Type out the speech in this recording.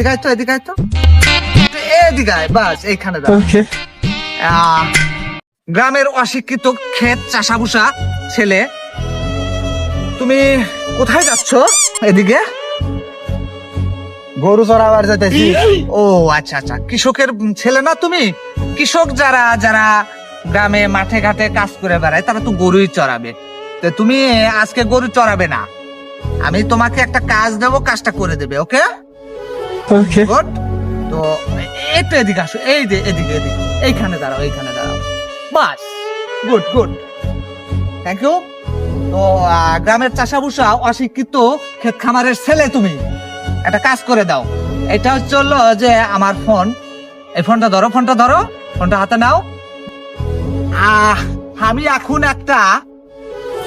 এদিকে আয় তো, এদিকে আয় তো, এদিকে আয়, বাস এইখানে দাও। গ্রামের অশিক্ষিত ক্ষেত চাষাভুষা ছেলে, তুমি কোথায় যাচ্ছ? এদিকে গরু চড়াবার যেতেছি। ও আচ্ছা আচ্ছা, কৃষকের ছেলে না তুমি? কৃষক যারা যারা গ্রামে মাঠে ঘাটে কাজ করে বেড়ায় তারা তো গরুই চড়াবে, তো তুমি আজকে গরু চড়াবে না। আমি তোমাকে একটা কাজ দেবো, কাজটা করে দেবে। Okay good. তো একটু এদিকে আসো, এই যে এদিকে এদিকে, এইখানে দাঁড়াও, এইখানে দাঁড়াও, bus. Good good, thank you. তো গ্রামের চাষাভুষা অশিক্ষিত ক্ষেত খামারের ছেলে তুমি, একটা কাজ করে দাও। এটা হচ্ছে হলো যে আমার ফোন, এই ফোনটা ধরো, ফোনটা ধরো, ফোনটা হাতে নাও। আমি এখন একটা